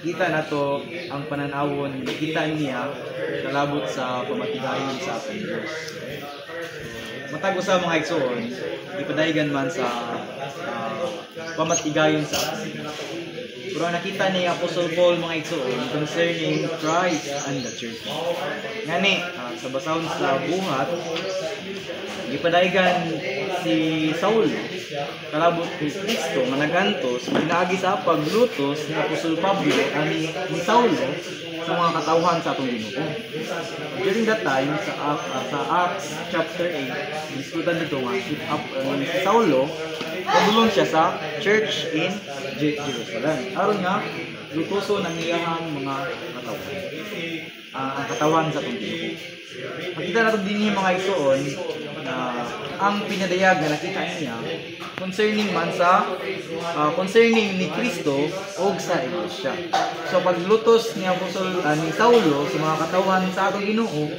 Kita na to ang pananawon, kita niya kalabot sa pamatigayon sa ating Diyos. Matag sa mga igsoon, ipadayon man sa pamatigayon sa ating Diyos. Pero nakita ni Apostle Paul mga igsoon concerning Christ and the church. Ngani, sa basahon sa buhat, ipadayon si Saul kalabot ni Kristo nga nagantos pinaagi sa paglutos ni Apostol Pablo ani ni Saulo sa mga katawhan sa atong Ginoo. During that time sa Acts chapter 8, diskutan dito nga si Saulo padulong siya sa church in Jerusalem. Aron nga lutuso ng iyang mga katawhan. Ang katawan sa atong Ginoo. Makita natin din yung mga igsoon na ang pinadayag na nakita niya concerning man sa concerning ni Kristo o sa Iglesia. So paglutos ni Apostol ni Saulo sa mga katawan sa atong Ginoo